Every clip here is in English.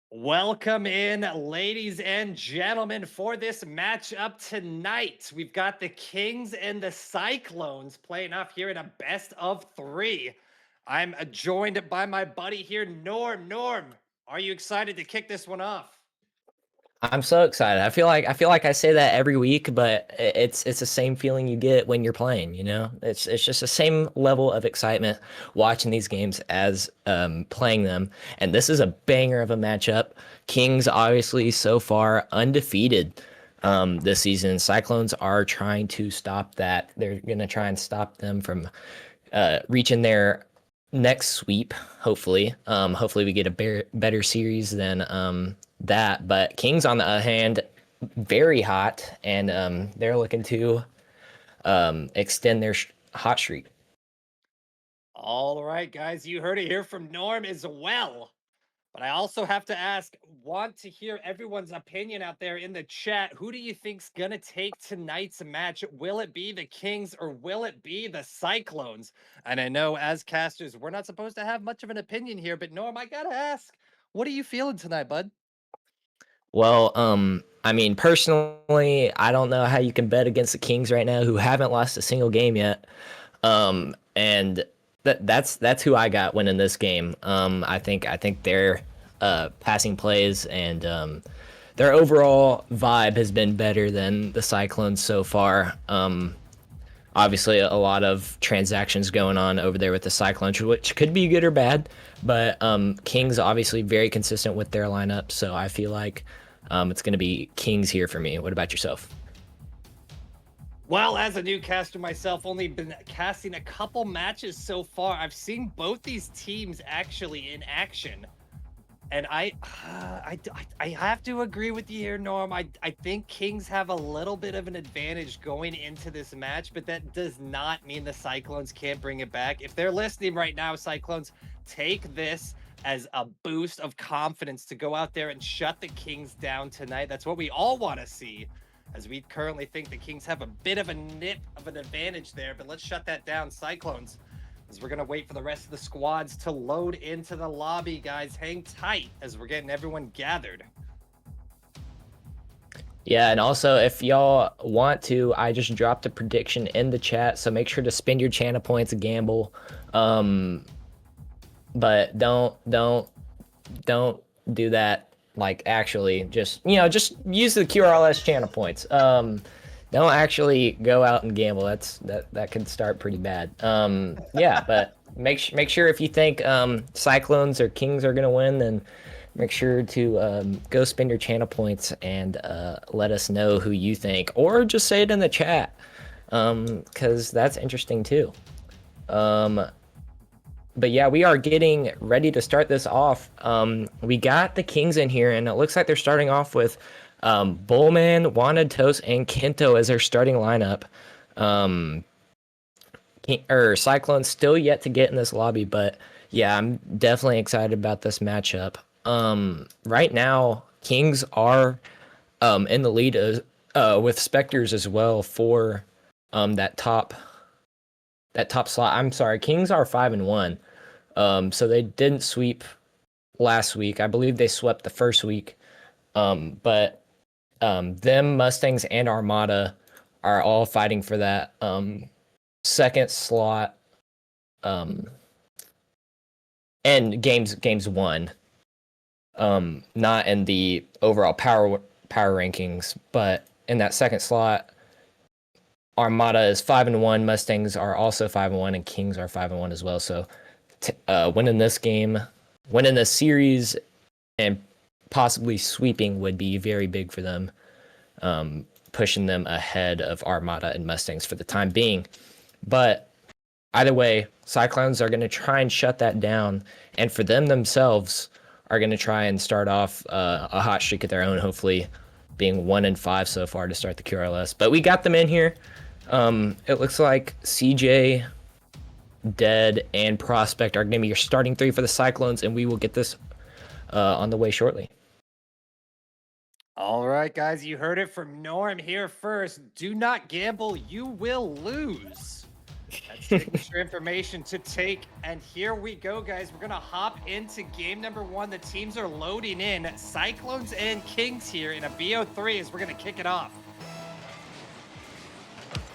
Welcome in, ladies and gentlemen, for this matchup tonight. We've got the Kings and the Cyclones playing off here in a best of three. I'm joined by my buddy here, Norm. Norm, are you excited to kick this one off? I'm so excited. I feel like I say that every week, but it's the same feeling you get when you're playing, you know? It's just the same level of excitement watching these games as playing them. And this is a banger of a matchup. Kings obviously so far undefeated this season. Cyclones are trying to stop that. They're going to try and stop them from reaching their next sweep. Hopefully we get a better series than that. But Kings, on the other hand, very hot, and they're looking to extend their hot streak. All right, guys, you heard it here from Norm as well. But I also have to ask, want to hear everyone's opinion out there in the chat. Who do you think's gonna take tonight's match? Will it be the Kings or will it be the Cyclones? And I know as casters, we're not supposed to have much of an opinion here, but Norm, I gotta ask, what are you feeling tonight, bud? Well, I mean, personally, I don't know how you can bet against the Kings right now, who haven't lost a single game yet. And that's who I got winning this game. I think their passing plays and their overall vibe has been better than the Cyclones so far. Obviously, a lot of transactions going on over there with the Cyclones, which could be good or bad. But Kings obviously very consistent with their lineup, so I feel like it's going to be Kings here for me. What about yourself? Well, as a new caster myself, only been casting a couple matches so far. I've seen both these teams actually in action. And I have to agree with you here, Norm. I think Kings have a little bit of an advantage going into this match, but that does not mean the Cyclones can't bring it back. If they're listening right now, Cyclones, take this as a boost of confidence to go out there and shut the Kings down tonight. That's what we all want to see, as we currently think the Kings have a bit of a nip of an advantage there, but let's shut that down, Cyclones, as we're going to wait for the rest of the squads to load into the lobby. Guys, hang tight as we're getting everyone gathered. Yeah, and also if y'all want to, I just dropped a prediction in the chat, so make sure to spend your channel points, gamble. But don't do that. Like, actually, just use the QRLS channel points. Don't actually go out and gamble. That could start pretty bad. Yeah, but make sure if you think Cyclones or Kings are gonna win, then make sure to go spend your channel points and let us know who you think, or just say it in the chat, because that's interesting too. But yeah, we are getting ready to start this off. We got the Kings in here, and it looks like they're starting off with Bullman, Wanted Toast, and Kento as their starting lineup. Cyclone still yet to get in this lobby, but yeah, I'm definitely excited about this matchup. Right now, Kings are in the lead with Spectres as well for that top slot. I'm sorry, Kings are 5-1. So they didn't sweep last week. I believe they swept the first week. But them, Mustangs, and Armada are all fighting for that second slot. And games won. Not in the overall power rankings, but in that second slot, Armada is 5-1. Mustangs are also 5-1, and Kings are 5-1 as well. So, winning this game, winning this series, and possibly sweeping would be very big for them, pushing them ahead of Armada and Mustangs for the time being. But either way, Cyclones are going to try and shut that down, and for them themselves are going to try and start off a hot streak of their own, hopefully being 1-5 so far to start the QRLS. But we got them in here. It looks like CJ, Dead, and Prospect are going to be your starting three for the Cyclones, and we will get this on the way shortly. All right, guys, you heard it from Norm here first. Do not gamble, you will lose. That's signature information to take. And here we go, guys. We're going to hop into game number 1. The teams are loading in. Cyclones and Kings here in a BO3 as we're going to kick it off.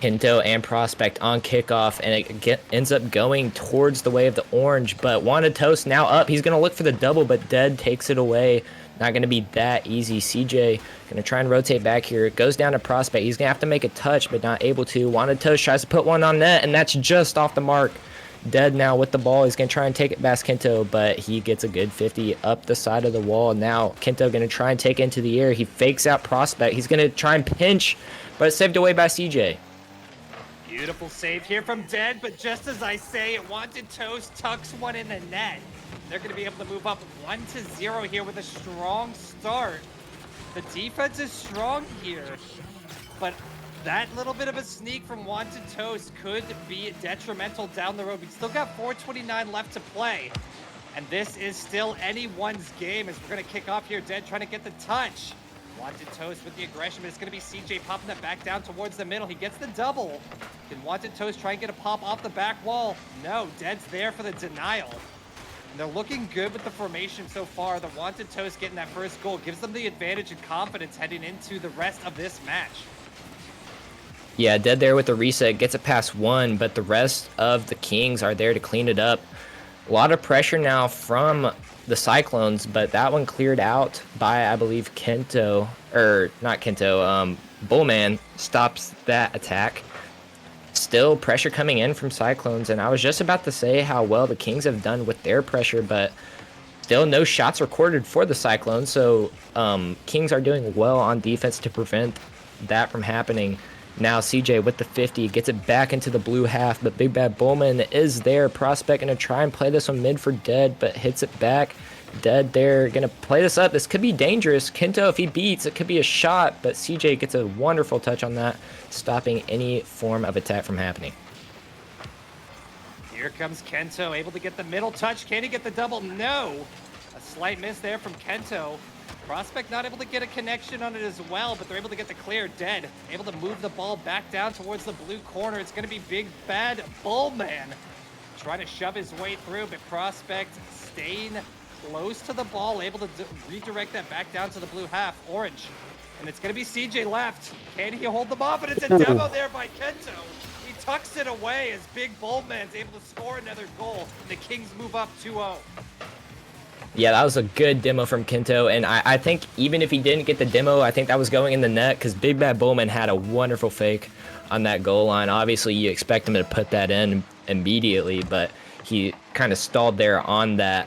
Kento and Prospect on kickoff, and it ends up going towards the way of the orange, but Wanted Toast now up. He's going to look for the double, but Dead takes it away. Not going to be that easy. CJ going to try and rotate back here. It goes down to Prospect. He's going to have to make a touch, but not able to. Wanted Toast tries to put one on net, and that's just off the mark. Dead now with the ball. He's going to try and take it past Kento, but he gets a good 50 up the side of the wall. Now Kento going to try and take it into the air. He fakes out Prospect. He's going to try and pinch, but it's saved away by CJ. Beautiful save here from Dead, but just as I say, Wanted Toast tucks one in the net. They're going to be able to move up 1-0 here with a strong start. The defense is strong here, but that little bit of a sneak from Wanted Toast could be detrimental down the road. We still got 4:29 left to play, and this is still anyone's game as we're going to kick off here. Dead trying to get the touch. Wanted Toast with the aggression, but it's going to be CJ popping that back down towards the middle. He gets the double. Can Wanted Toast try and get a pop off the back wall? No, Dead's there for the denial. And they're looking good with the formation so far. The Wanted Toast getting that first goal gives them the advantage and confidence heading into the rest of this match. Yeah, Dead there with the reset, gets it past one, but the rest of the Kings are there to clean it up. A lot of pressure now from the Cyclones, but that one cleared out by, I believe, Kento, or not Kento, Bullman stops that attack. Still pressure coming in from Cyclones, and I was just about to say how well the Kings have done with their pressure, but still no shots recorded for the Cyclones, so Kings are doing well on defense to prevent that from happening. Now CJ with the 50 gets it back into the blue half, but Big Bad Bullman is there. Prospect gonna try and play this one mid for Dead, but hits it back. Dead there gonna play this up. This could be dangerous. Kento, if he beats, it could be a shot, but CJ gets a wonderful touch on that, stopping any form of attack from happening. Here comes Kento, able to get the middle touch. Can he get the double? No. A slight miss there from Kento. Prospect not able to get a connection on it as well, but they're able to get the clear. Dead able to move the ball back down towards the blue corner. It's going to be Big Bad Bullman trying to shove his way through, but Prospect staying close to the ball, able to redirect that back down to the blue half. Orange, and it's going to be CJ left. Can he hold them off? And it's a demo there by Kento. He tucks it away as Big Bullman's able to score another goal. The Kings move up 2-0. Yeah, that was a good demo from Kento, and I think even if he didn't get the demo, I think that was going in the net because Big Bad Bullman had a wonderful fake on that goal line. Obviously, you expect him to put that in immediately, but he kind of stalled there on that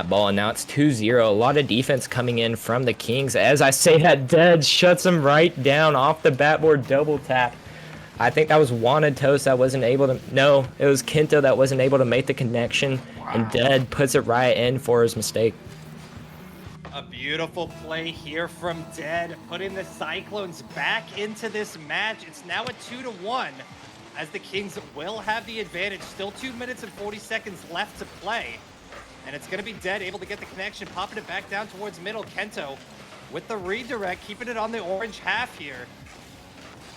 ball, and now it's 2-0. A lot of defense coming in from the Kings. As I say that, Dead shuts him right down off the backboard double tap. I think that was Wanted Toast that wasn't able to... No, it was Kento that wasn't able to make the connection, and Dead puts it right in for his mistake. A beautiful play here from Dead, putting the Cyclones back into this match. It's now a 2-1, as the Kings will have the advantage. Still 2 minutes and 40 seconds left to play. And it's going to be Dead able to get the connection, popping it back down towards middle. Kento with the redirect, keeping it on the orange half here.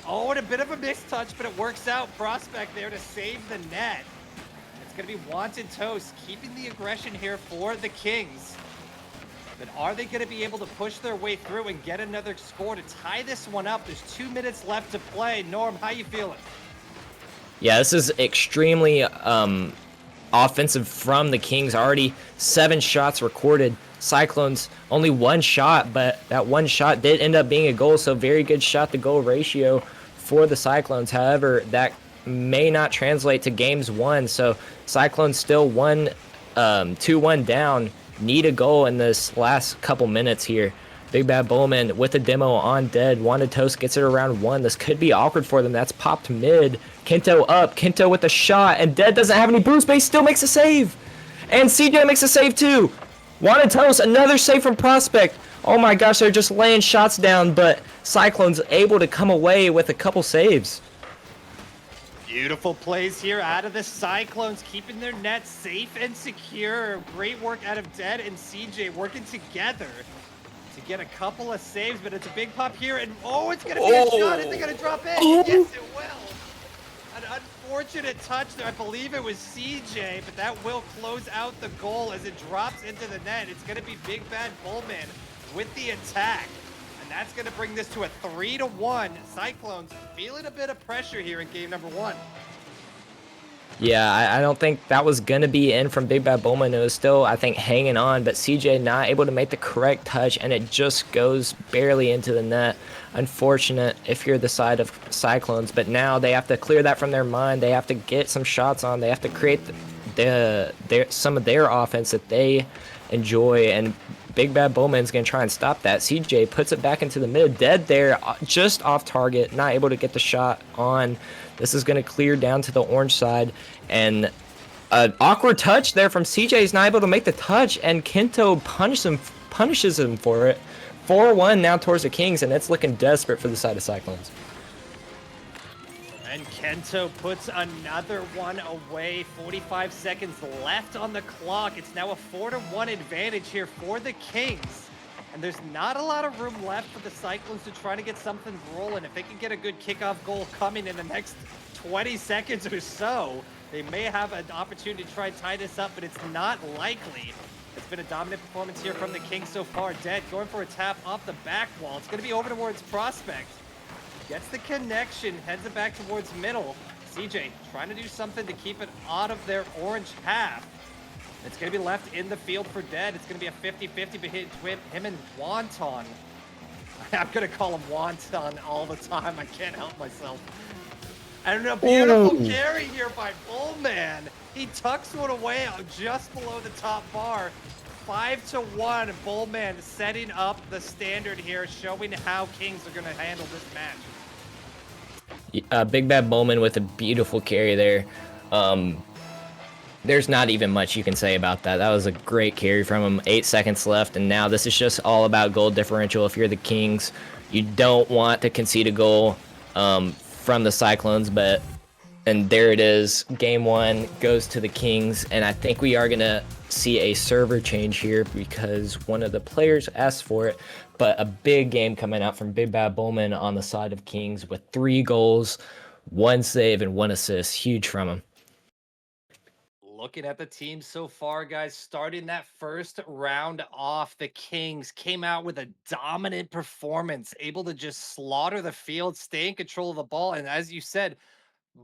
Oh, and a bit of a mistouch, but it works out. Prospect there to save the net. It's going to be Wanted Toast, keeping the aggression here for the Kings. But are they going to be able to push their way through and get another score to tie this one up? There's 2 minutes left to play. Norm, how you feeling? Yeah, this is extremely offensive from the Kings. Already 7 shots recorded. Cyclones only 1 shot, but that 1 shot did end up being a goal, so very good shot to goal ratio for the Cyclones. However, that may not translate to games won, so Cyclones still 2-1 down, need a goal in this last couple minutes here. Big Bad Bullman with a demo on Dead. Wanted Toast gets it around 1. This could be awkward for them. That's popped mid. Kento up. Kento with a shot, and Dead doesn't have any boost, but he still makes a save. And CJ makes a save too. Wanted Toast, another save from Prospect. Oh my gosh, they're just laying shots down, but Cyclones able to come away with a couple saves. Beautiful plays here out of the Cyclones, keeping their net safe and secure. Great work out of Dead and CJ working together to get a couple of saves, but it's a big pop here, and oh, it's going to be a shot. Is it going to drop in? Yes, it will. An unfortunate touch there. I believe it was CJ, but that will close out the goal as it drops into the net. It's going to be Big Bad Bullman with the attack. And that's going to bring this to a 3-1. Cyclones feeling a bit of pressure here in game number 1. Yeah, I don't think that was going to be in from Big Bad Bowman. It was still, I think, hanging on, but CJ not able to make the correct touch, and it just goes barely into the net. Unfortunate if you're the side of Cyclones, but now they have to clear that from their mind. They have to get some shots on. They have to create some of their offense that they enjoy, and Big Bad Bowman's going to try and stop that. CJ puts it back into the mid, dead there, just off target, not able to get the shot on. This is going to clear down to the orange side, and an awkward touch there from CJ. He's not able to make the touch, and Kento punishes him for it. 4-1 now towards the Kings, and it's looking desperate for the side of Cyclones. And Kento puts another one away. 45 seconds left on the clock. It's now a 4-1 advantage here for the Kings. And there's not a lot of room left for the Cyclones to try to get something rolling. If they can get a good kickoff goal coming in the next 20 seconds or so, they may have an opportunity to try and tie this up, but it's not likely. It's been a dominant performance here from the Kings so far. Dead going for a tap off the back wall. It's going to be over towards Prospect. Gets the connection, heads it back towards middle. CJ trying to do something to keep it out of their orange half. It's going to be left in the field for Dead. It's going to be a 50-50 between him and Wonton. I'm going to call him Wonton all the time. I can't help myself. And a beautiful carry here by Bullman. He tucks one away just below the top bar. 5-1. Bullman setting up the standard here, showing how Kings are going to handle this match. Big Bad Bowman with a beautiful carry there. There's not even much you can say about that. That was a great carry from him. 8 seconds left, and now this is just all about goal differential. If you're the Kings, you don't want to concede a goal from the Cyclones, and there it is. Game 1 goes to the Kings, and I think we are going to see a server change here because one of the players asked for it, but a big game coming out from Big Bad Bowman on the side of Kings with 3 goals, 1 save, and 1 assist. Huge from him. Looking at the team so far, guys, starting that first round off, the Kings came out with a dominant performance, able to just slaughter the field, stay in control of the ball. And as you said,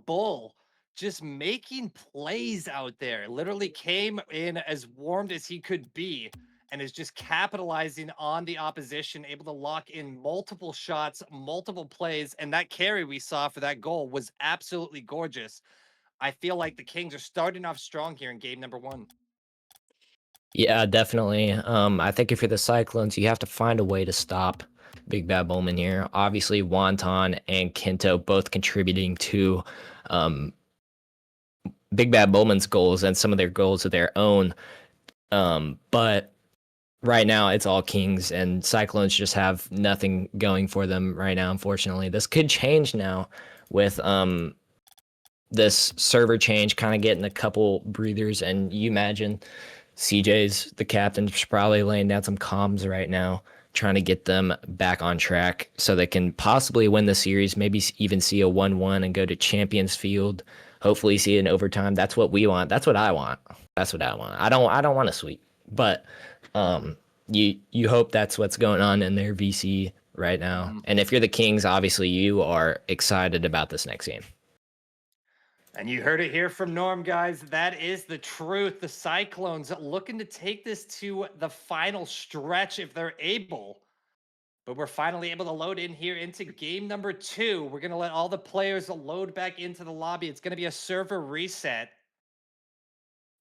Bull just making plays out there, literally came in as warmed as he could be and is just capitalizing on the opposition, able to lock in multiple shots, multiple plays. And that carry we saw for that goal was absolutely gorgeous. I feel like the Kings are starting off strong here in game number 1. Yeah, definitely. I think if you're the Cyclones, you have to find a way to stop Big Bad Bowman here. Obviously, Wonton and Kento both contributing to Big Bad Bowman's goals and some of their goals of their own. But right now, it's all Kings, and Cyclones just have nothing going for them right now, unfortunately. This could change now with this server change, kind of getting a couple breathers, and you imagine CJ's the captain's probably laying down some comms right now, trying to get them back on track so they can possibly win the series, maybe even see a 1-1 and go to Champions Field, hopefully see an overtime. That's what we want. That's what I want. That's what I want. I don't want a sweep, but you hope that's what's going on in their VC right now. And if you're the Kings, obviously you are excited about this next game. And you heard it here from Norm, guys. That is the truth. The Cyclones looking to take this to the final stretch if they're able. But we're finally able to load in here into game number 2. We're going to let all the players load back into the lobby. It's going to be a server reset,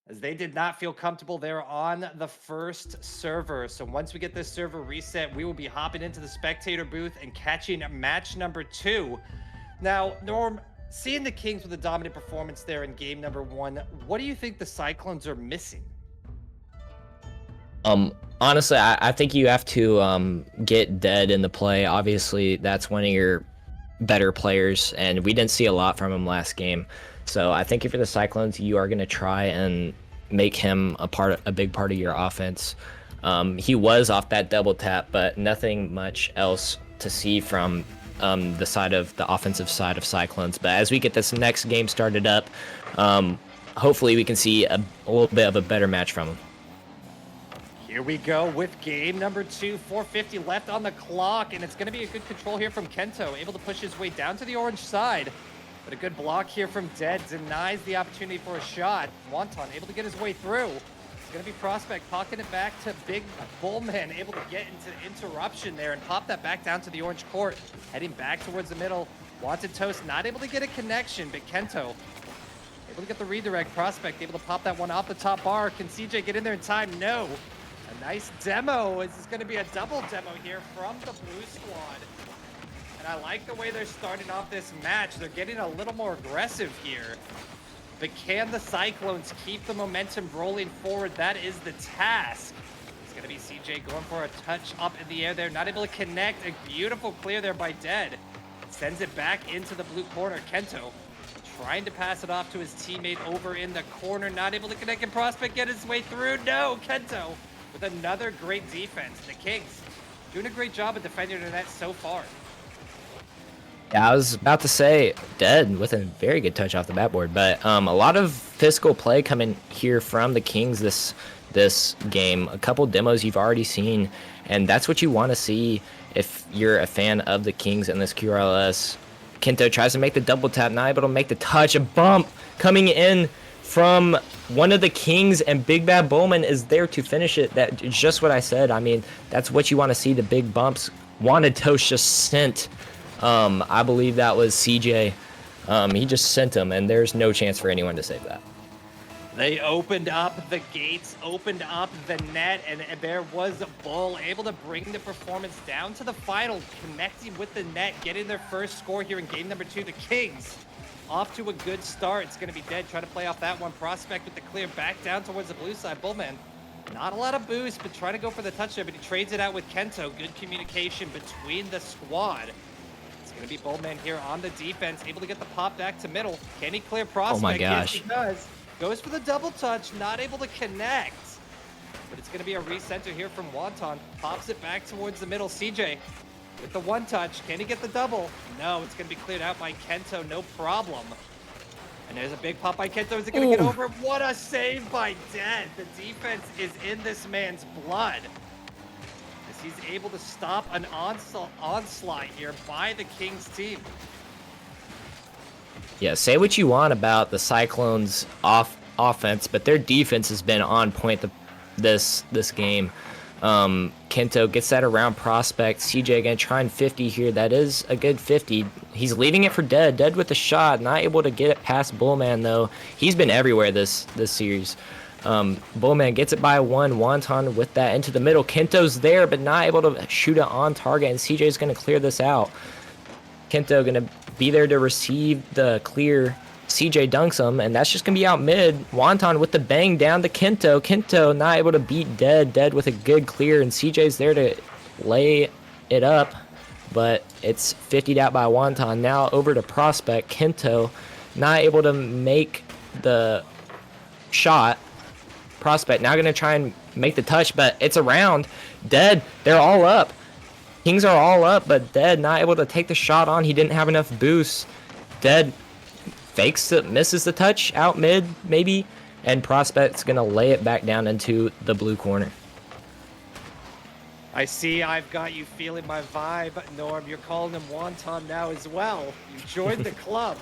as they did not feel comfortable there on the first server. So once we get this server reset, we will be hopping into the spectator booth and catching match number 2. Now, Norm, seeing the Kings with a dominant performance there in game number 1, what do you think the Cyclones are missing? Honestly, I think you have to get Dead in the play. Obviously, that's one of your better players, and we didn't see a lot from him last game. So I think if you're the Cyclones, you are going to try and make him a big part of your offense. He was off that double tap, but nothing much else to see from the side of the offensive side of Cyclones. But as we get this next game started up, hopefully we can see a little bit of a better match from them. Here we go with game number 2, 4:50 left on the clock, and it's going to be a good control here from Kento, able to push his way down to the orange side. But a good block here from Dead denies the opportunity for a shot. Wonton able to get his way through. It's going to be Prospect pocketing it back to Big Bullman, able to get into interruption there and pop that back down to the orange court. Heading back towards the middle. Wanted Toast not able to get a connection, but Kento able to get the redirect. Prospect able to pop that one off the top bar. Can CJ get in there in time? No. A nice demo. This is going to be a double demo here from the blue squad. And I like the way they're starting off this match. They're getting a little more aggressive here. But can the Cyclones keep the momentum rolling forward? That is the task. It's going to be CJ going for a touch up in the air there. Not able to connect. A beautiful clear there by Dead. Sends it back into the blue corner. Kento trying to pass it off to his teammate over in the corner. Not able to connect, and Prospect get his way through. No, Kento with another great defense. The Kings doing a great job of defending the net so far. Yeah, I was about to say Dead with a very good touch off the backboard, but a lot of physical play coming here from the Kings this game. A couple demos you've already seen, and that's what you want to see if you're a fan of the Kings in this QRLS. Kento tries to make the double tap, not able to make the touch. A bump coming in from one of the Kings, and Big Bad Bowman is there to finish it. That's just what I said. I mean, that's what you want to see, the big bumps. Wanted Toast just sent, I believe that was CJ. He just sent him, and there's no chance for anyone to save that. They opened up the gates, opened up the net, and there was Bull able to bring the performance down to the final, connecting with the net, getting their first score here in game number 2. The Kings off to a good start. It's going to be Dead trying to play off that one. Prospect with the clear back down towards the blue side. Bullman, not a lot of boost, but trying to go for the touch there, but he trades it out with Kento. Good communication between the squad. It's going to be Bullman here on the defense, able to get the pop back to middle. Can he clear Prospect? Oh my gosh. Yes, he does. Goes for the double touch, not able to connect. But it's going to be a recenter here from Wonton. Pops it back towards the middle. CJ with the one touch. Can he get the double? No, it's going to be cleared out by Kento. No problem. And there's a big pop by Kento. Is it going to get over? What a save by Dead. The defense is in this man's blood, as he's able to stop an onslaught here by the Kings team. Yeah, say what you want about the Cyclones offense, but their defense has been on point this game. Kento gets that around Prospect. CJ again trying 50 here. That is a good 50. He's leaving it for Dead. Dead with the shot, not able to get it past Bullman though. He's been everywhere this series. Bullman gets it by one. Wonton with that into the middle. Kento's there, but not able to shoot it on target, and CJ's going to clear this out. Kento going to be there to receive the clear. CJ dunks him, and that's just going to be out mid. Wonton with the bang down to Kento. Kento not able to beat Dead. Dead with a good clear, and CJ's there to lay it up, but it's 50'd out by Wonton. Now over to Prospect. Kento not able to make the shot. Prospect now going to try and make the touch, but it's around. Dead, they're all up. Kings are all up, but Dead not able to take the shot on. He didn't have enough boost. Dead fakes it, misses the touch out mid, maybe, and Prospect's going to lay it back down into the blue corner. I see I've got you feeling my vibe, Norm. You're calling him Wonton now as well. You joined the club.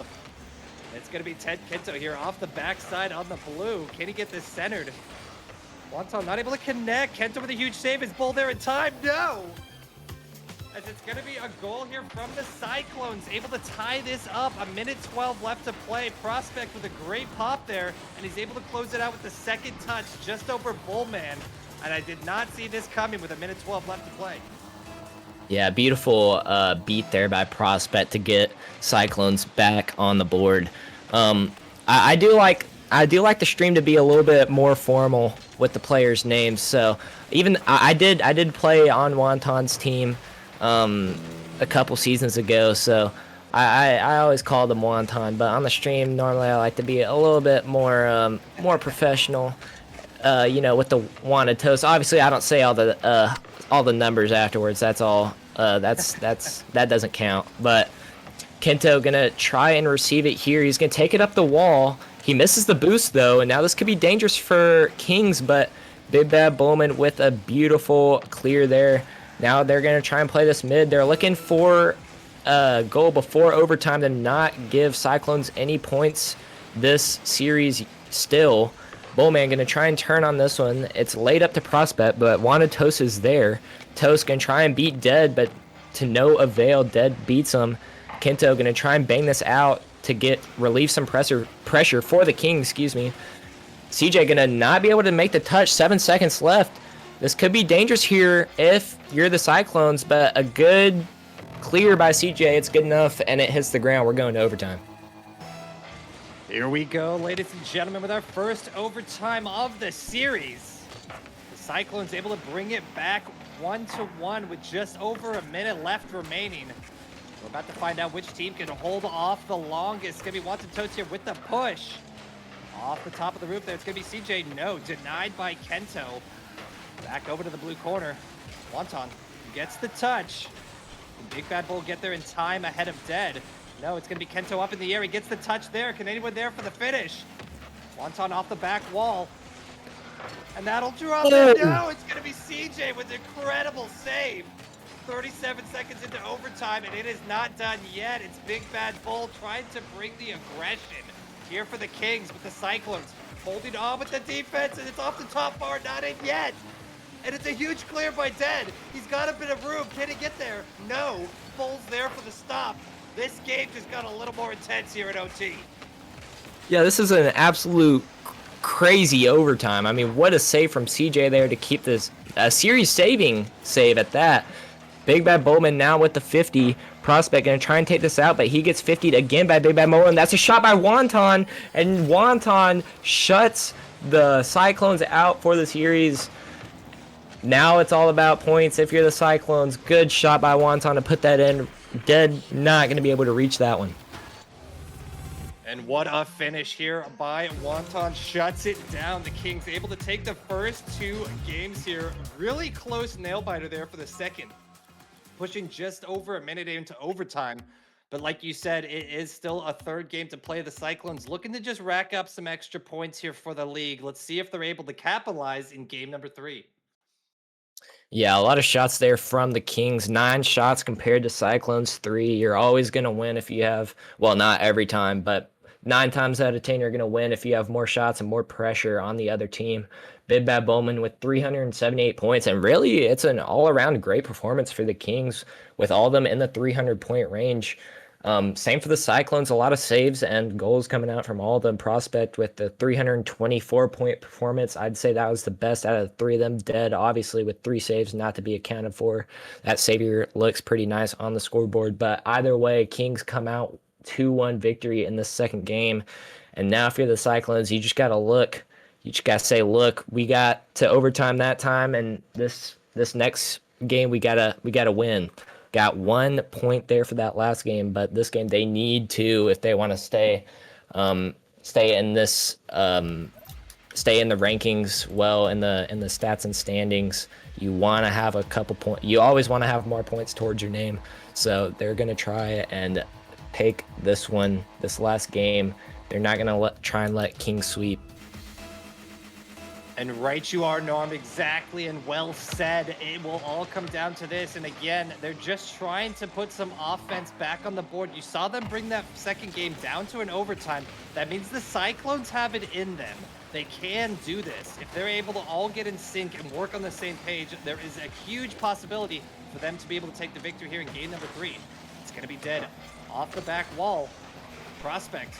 It's going to be Ted Kento here off the backside on the blue. Can he get this centered? Wonton not able to connect. Kento with a huge save. Is Bull there in time? No! As it's going to be a goal here from the Cyclones, able to tie this up. 1:12 left to play. Prospect with a great pop there, and he's able to close it out with the second touch just over Bullman. And I did not see this coming with 1:12 left to play. Yeah, beautiful beat there by Prospect to get Cyclones back on the board. I do like the stream to be a little bit more formal with the players' names. So even I did play on Wonton's team a couple seasons ago, so I always call them Wonton, but on the stream normally I like to be a little bit more professional. with the wanted toast. Obviously, I don't say all the numbers afterwards. That's all. That doesn't count. But Kento gonna try and receive it here. He's gonna take it up the wall. He misses the boost though, and now this could be dangerous for Kings. But Big Bad Bowman with a beautiful clear there. Now they're gonna try and play this mid. They're looking for a goal before overtime to not give Cyclones any points this series still. Bowman gonna try and turn on this one. It's laid up to Prospect, but wanted Toast is there. Toast gonna try and beat Dead, but to no avail. Dead beats him. Kento gonna try and bang this out to relieve some pressure for the Kings, excuse me. CJ gonna not be able to make the touch. 7 seconds left. This could be dangerous here if you're the Cyclones, but a good clear by CJ. It's good enough, and it hits the ground. We're going to overtime. Here we go, ladies and gentlemen, with our first overtime of the series. The Cyclones able to bring it back 1-1 with just over a minute left remaining. We're about to find out which team can hold off the longest. It's going to be Wanton Toast here with the push. Off the top of the roof there, it's going to be CJ. No, denied by Kento. Back over to the blue corner. Wanton gets the touch. Can Big Bad Bull get there in time ahead of Dead? No, it's going to be Kento up in the air. He gets the touch there. Can anyone there for the finish? Wanton off the back wall. And that'll drop it. No, it's going to be CJ with an incredible save. 37 seconds into overtime, and it is not done yet. It's Big Bad Bull trying to bring the aggression here for the Kings with the Cyclones. Holding on with the defense, and it's off the top bar, not in yet. And it's a huge clear by Dead. He's got a bit of room. Can he get there? No. Bull's there for the stop. This game just got a little more intense here at OT. Yeah, this is an absolute crazy overtime. I mean, what a save from CJ there to keep this a series-saving save at that. Big Bad Bowman now with the 50. Prospect going to try and take this out, but he gets 50'd again by Big Bad Bowman. That's a shot by Wanton, and Wanton shuts the Cyclones out for the series. Now it's all about points if you're the Cyclones. Good shot by Wanton to put that in. Dead not going to be able to reach that one. And what a finish here by Wanton. Shuts it down. The Kings able to take the first 2 games here. Really close nail biter there for the second. Pushing just over a minute into overtime. But like you said, it is still a third game to play. The Cyclones looking to just rack up some extra points here for the league. Let's see if they're able to capitalize in game number 3. Yeah, a lot of shots there from the Kings. 9 shots compared to Cyclones 3. You're always going to win if you have, well, not every time, but 9 times out of 10, you're going to win if you have more shots and more pressure on the other team. Big Bad Bowman with 378 points, and really it's an all-around great performance for the Kings with all of them in the 300-point range. Same for the Cyclones, a lot of saves and goals coming out from all of them. Prospect with the 324-point performance. I'd say that was the best out of the 3 of them. Dead, obviously, with 3 saves not to be accounted for. That savior looks pretty nice on the scoreboard, but either way, Kings come out 2-1 victory in the second game. And now if you're the Cyclones, you just got to look. You just got to say, look, we got to overtime that time, and this next game we gotta win. Got 1 point there for that last game, but this game they need to if they want to stay in this stay in the rankings well in the stats and standings. You want to have a couple points. You always want to have more points towards your name. So they're gonna try and take this last game. They're not gonna try and let King sweep. And right you are, Norm, exactly, and well said. It will all come down to this. And again, they're just trying to put some offense back on the board. You saw them bring that second game down to an overtime. That means the Cyclones have it in them. They can do this. If they're able to all get in sync and work on the same page, there is a huge possibility for them to be able to take the victory here in game number 3. It's going to be Dead off the back wall. Prospect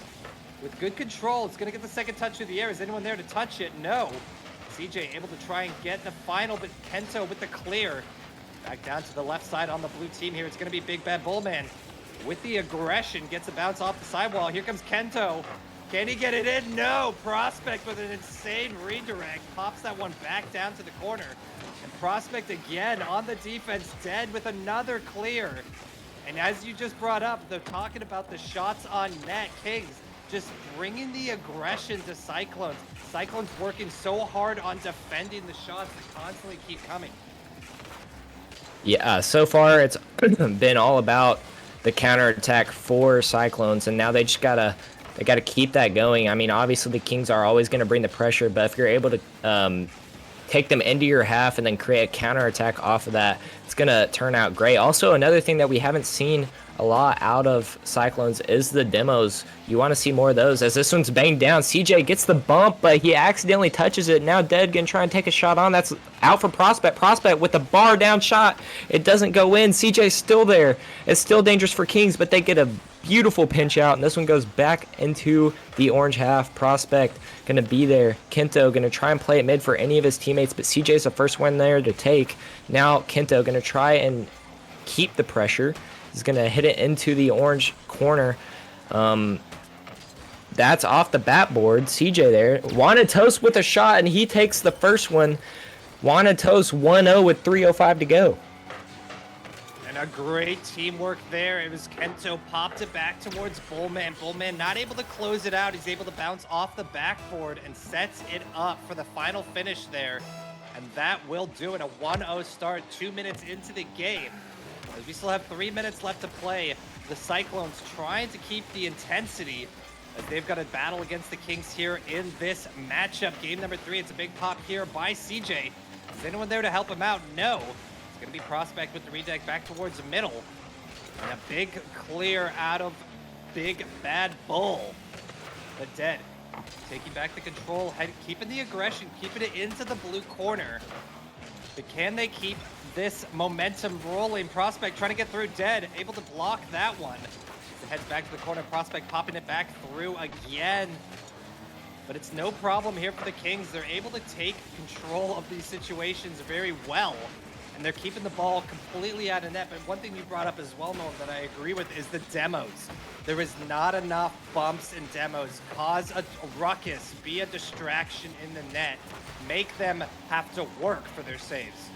with good control. It's going to get the second touch through the air. Is anyone there to touch it? No. CJ able to try and get the final, but Kento with the clear. Back down to the left side on the blue team here. It's going to be Big Bad Bullman with the aggression. Gets a bounce off the sidewall. Here comes Kento. Can he get it in? No. Prospect with an insane redirect. Pops that one back down to the corner. And Prospect again on the defense. Dead with another clear. And as you just brought up, they're talking about the shots on net. Kings just bringing the aggression to Cyclones. Cyclones working so hard on defending the shots that constantly keep coming. Yeah, so far it's been all about the counterattack for Cyclones, and now they gotta keep that going. I mean, obviously the Kings are always gonna bring the pressure, but if you're able to take them into your half and then create a counterattack off of that, it's gonna turn out great. Also, another thing that we haven't seen a lot out of Cyclones is the demos. You want to see more of those. As this one's banged down, CJ gets the bump, but he accidentally touches it. Now Dead gonna try and take a shot on. That's out for Prospect. Prospect with the bar down shot. It doesn't go in. CJ's still there. It's still dangerous for Kings, but they get a beautiful pinch out, and this one goes back into the orange half. Prospect gonna be there. Kento gonna try and play it mid for any of his teammates, but CJ's the first one there to take. Now Kento gonna try and keep the pressure. He's gonna hit it into the orange corner. That's off the backboard. CJ there. Wanatos with a shot, and he takes the first one. Wanatos 1-0 with 3:05 to go. And a great teamwork there. It was Kento popped it back towards Bullman. Bullman not able to close it out. He's able to bounce off the backboard and sets it up for the final finish there. And that will do it. A 1-0 start, 2 minutes into the game. As we still have 3 minutes left to play, the Cyclones trying to keep the intensity as they've got a battle against the Kings here in this matchup. Game number 3, it's a big pop here by CJ. Is anyone there to help him out? No. It's going to be Prospect with the redeck back towards the middle. And a big clear out of Big Bad Bull. But Dead taking back the control, keeping the aggression, keeping it into the blue corner. But can they keep this momentum rolling? Prospect trying to get through. Dead able to block that one. It heads back to the corner. Prospect popping it back through again. But it's no problem here for the Kings. They're able to take control of these situations very well. And they're keeping the ball completely out of net. But one thing you brought up as well, Nolan, that I agree with is the demos. There is not enough bumps and demos. Cause a ruckus, be a distraction in the net. Make them have to work for their saves.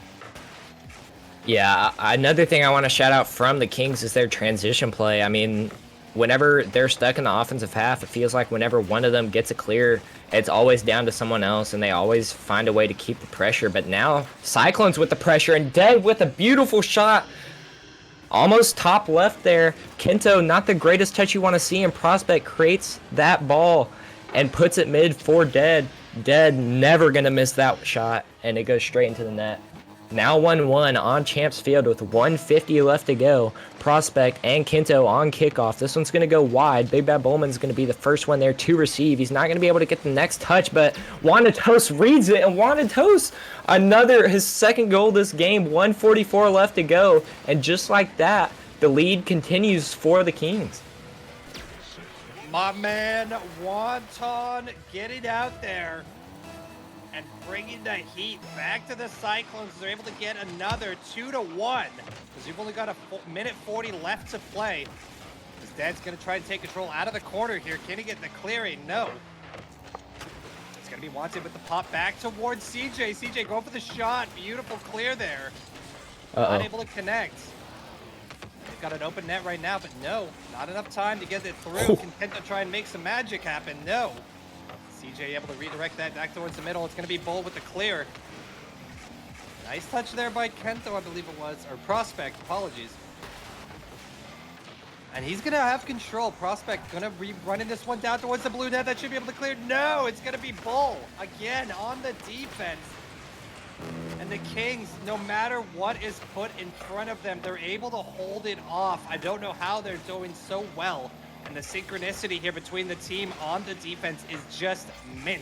Yeah, another thing I want to shout out from the Kings is their transition play. I mean, whenever they're stuck in the offensive half, it feels like whenever one of them gets a clear, it's always down to someone else, and they always find a way to keep the pressure. But now, Cyclones with the pressure, and Dead with a beautiful shot. Almost top left there. Kento, not the greatest touch you want to see, and Prospect creates that ball and puts it mid for Dead. Dead never going to miss that shot, and it goes straight into the net. Now 1-1 on Champs Field with 1:50 left to go. Prospect and Kento on kickoff. This one's going to go wide. Big Bad Bowman's going to be the first one there to receive. He's not going to be able to get the next touch, but Wanatos reads it, and Wanatos, his second goal this game. 1:44 left to go, and just like that, the lead continues for the Kings. My man, Wonton getting out there and bringing the heat back to the Cyclones. They're able to get another 2-1 because you've only got a minute 40 left to play. His dad's going to try and take control out of the corner here. Can he get the clearing? No. It's going to be Wanted with the pop back towards CJ. CJ going for the shot. Beautiful clear there. Not able to connect. They've got an open net right now, but no. Not enough time to get it through. Can Kento try and make some magic happen? No. CJ able to redirect that back towards the middle. It's going to be Bull with the clear. Nice touch there by Kento, I believe it was. Or Prospect, apologies. And he's going to have control. Prospect going to be running this one down towards the blue net. That should be able to clear. No, it's going to be Bull again on the defense. And the Kings, no matter what is put in front of them, they're able to hold it off. I don't know how they're doing so well. And the synchronicity here between the team on the defense is just mint.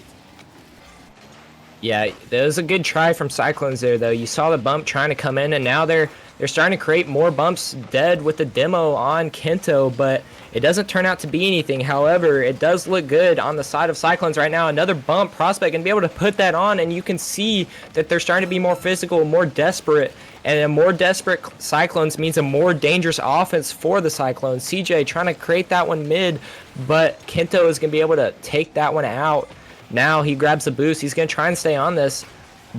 Yeah, that was a good try from Cyclones there, though. You saw the bump trying to come in, and now they're starting to create more bumps. Dead with the demo on Kento, but it doesn't turn out to be anything. However, it does look good on the side of Cyclones right now. Another bump. Prospect can be able to put that on, and you can see that they're starting to be more physical, more desperate. And a more desperate Cyclones means a more dangerous offense for the Cyclones. CJ trying to create that one mid, but Kento is going to be able to take that one out. Now he grabs the boost. He's going to try and stay on this.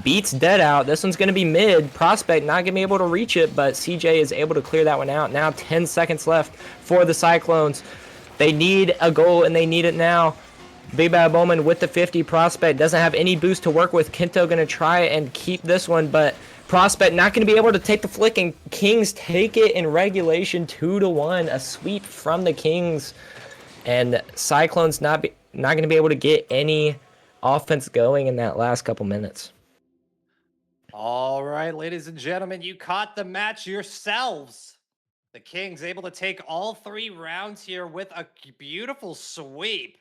Beats Dead out. This one's going to be mid. Prospect not going to be able to reach it, but CJ is able to clear that one out. Now 10 seconds left for the Cyclones. They need a goal, and they need it now. Big Bad Bowman with the 50. Prospect doesn't have any boost to work with. Kento going to try and keep this one, but Prospect not going to be able to take the flick, and Kings take it in regulation 2-1. A sweep from the Kings, and Cyclones not going to be able to get any offense going in that last couple minutes. All right, ladies and gentlemen, you caught the match yourselves. The Kings able to take all 3 rounds here with a beautiful sweep.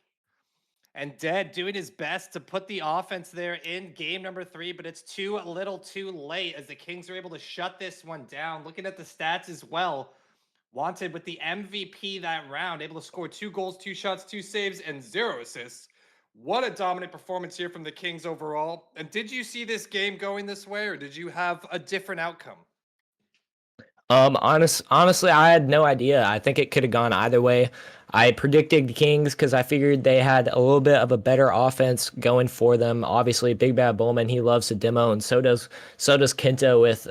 And Dead doing his best to put the offense there in game number 3, but it's too little too late as the Kings are able to shut this one down. Looking at the stats as well, Wanted with the MVP that round, able to score 2 goals, 2 shots, 2 saves, and 0 assists. What a dominant performance here from the Kings overall. And did you see this game going this way, or did you have a different outcome? Honestly, I had no idea. I think it could have gone either way. I predicted the Kings because I figured they had a little bit of a better offense going for them. Obviously, Big Bad Bowman, he loves to demo, and so does Kento with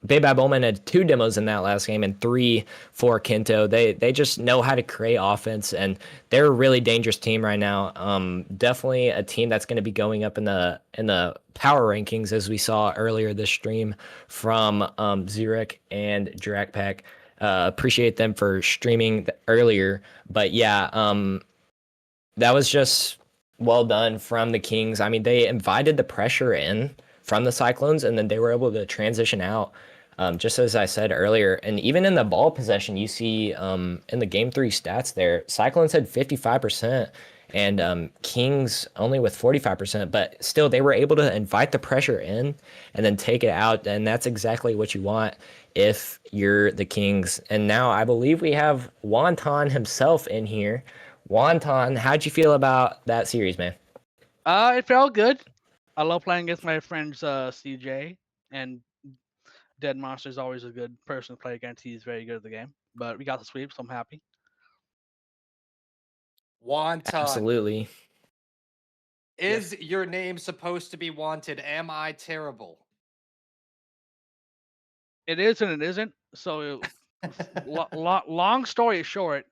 Big Bad Bowman had 2 demos in that last game and 3 for Kento. They just know how to create offense, and they're a really dangerous team right now. Definitely a team that's going to be going up in the power rankings, as we saw earlier this stream from Zurich and Drakpak. Appreciate them for streaming earlier, but yeah, that was just well done from the Kings. I mean, they invited the pressure in from the Cyclones, and then they were able to transition out, just as I said earlier. And even in the ball possession, you see in the game 3 stats there, Cyclones had 55%, and Kings only with 45%. But still, they were able to invite the pressure in and then take it out, and that's exactly what you want if you're the Kings. And now I believe we have Wonton himself in here. Wonton, how'd you feel about that series, man? It felt good. I love playing against my friends CJ, and Dead Monster is always a good person to play against. He's very good at the game. But we got the sweep, so I'm happy. Wonton. Absolutely. Is your name supposed to be Wanted? Am I terrible? It is and it isn't. So, long story short,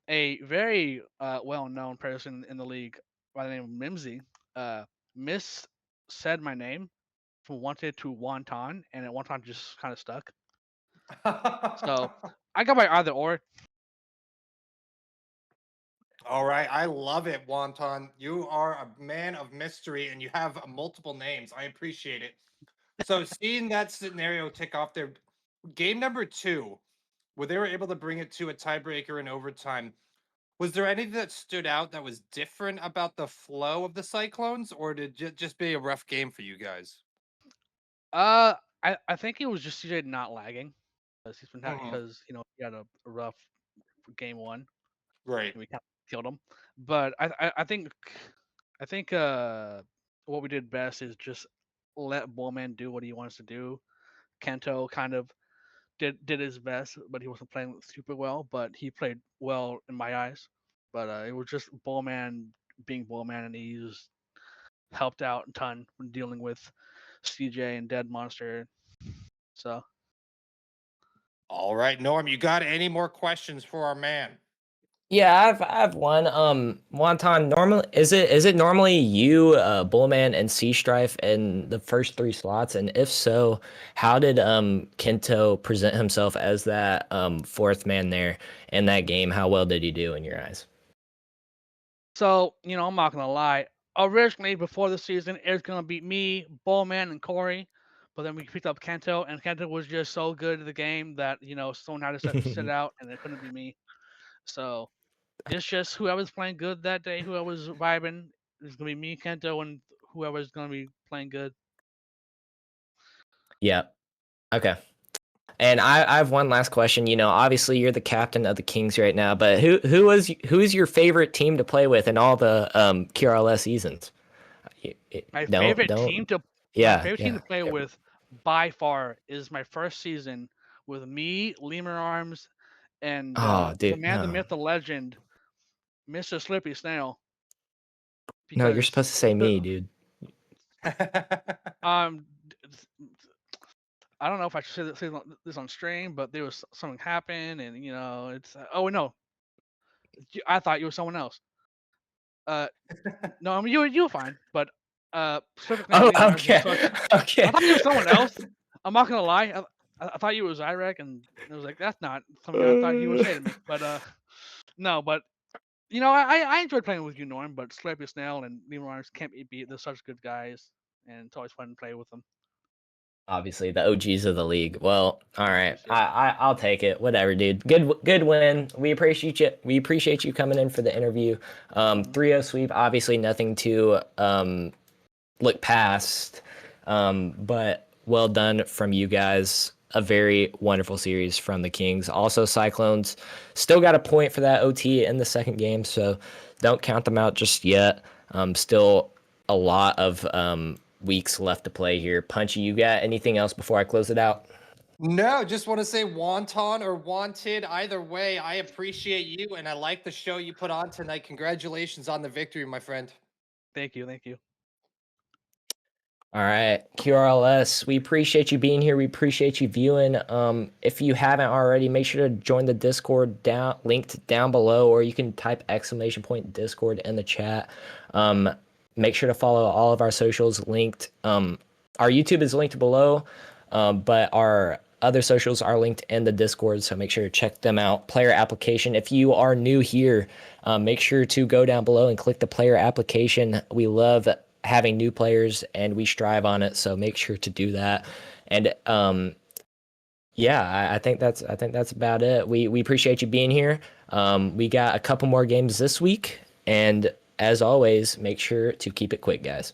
a very well-known person in the league by the name of Mimsy miss said my name from Wanted to Wonton, and at Wonton just kind of stuck. So I got by either or. All right, I love it, Wonton. You are a man of mystery and you have multiple names. I appreciate it. So, seeing that scenario tick off there, game number 2, where they were able to bring it to a tiebreaker in overtime, was there anything that stood out that was different about the flow of the Cyclones, or did it just be a rough game for you guys? I think it was just CJ not lagging Mhm. because he had a rough game 1 Right. and we kind of killed him. But I think what we did best is just let Bullman do what he wants to do. Kento kind of did his best, but he wasn't playing super well. But he played well in my eyes. But it was just Bullman being Bullman, and he's helped out a ton when dealing with CJ and Dead Monster. So All right, Norm, you got any more questions for our man? Yeah, I have one. Wonton, normally is it normally you, Bullman, and Sea Strife in the first 3 slots? And if so, how did Kento present himself as that 4th man there in that game? How well did he do in your eyes? I'm not gonna lie. Originally, before the season, it was gonna be me, Bullman, and Corey. But then we picked up Kento, and Kento was just so good at the game that someone had to sit out, and it couldn't be me. So it's just whoever's playing good that day, whoever's vibing, is gonna be me, Kento, and whoever's gonna be playing good. Yeah. Okay. And I have one last question. Obviously you're the captain of the Kings right now, but who's your favorite team to play with in all the QRLS seasons? My Don't favorite don't. team to my Yeah, favorite team yeah. to play with by far is my first season with me, Lemur Arms, and Oh, the dude, man, the no. myth, the legend, Mr. Slippy Snail. No, you're Because supposed to say the me, dude. um I don't know if I should say this on stream, but there was something happened, and it's oh no, I thought you were someone else. No, I mean you were fine, but Pacific Now Oh, Lee Myers was okay, such. okay. I thought you were someone else. I'm not gonna lie. I thought you was Iraq, and I was like, that's not something I thought he would say to me. But no, but I enjoyed playing with you, Norm. But Slurpy Snail and Lee Myers can't be beat. They're such good guys, and it's always fun to play with them. Obviously, the OGs of the league. Well, all right, OGs, yeah. I'll take it. Whatever, dude. Good win. We appreciate you. We appreciate you coming in for the interview. Mhm. 3-0 sweep. Obviously, nothing to look past. But well done from you guys. A very wonderful series from the Kings. Also, Cyclones still got a point for that OT in the second game, so don't count them out just yet. Still a lot of weeks left to play here. Punchy, you got anything else before I close it out? No, just want to say wonton or wanted. Either way, I appreciate you and I like the show you put on tonight. Congratulations on the victory, my friend. Thank you, thank you. All right, QRLS, we appreciate you being here. We appreciate you viewing. If you haven't already, make sure to join the Discord linked down below, or you can type !Discord in the chat. Make sure to follow all of our socials linked. Our YouTube is linked below, but our other socials are linked in the Discord, so make sure to check them out. Player application. If you are new here, make sure to go down below and click the player application. We love having new players and we strive on it, so make sure to do that. And yeah, I think that's about it. We appreciate you being here. We got a couple more games this week, and as always, make sure to keep it quick, guys.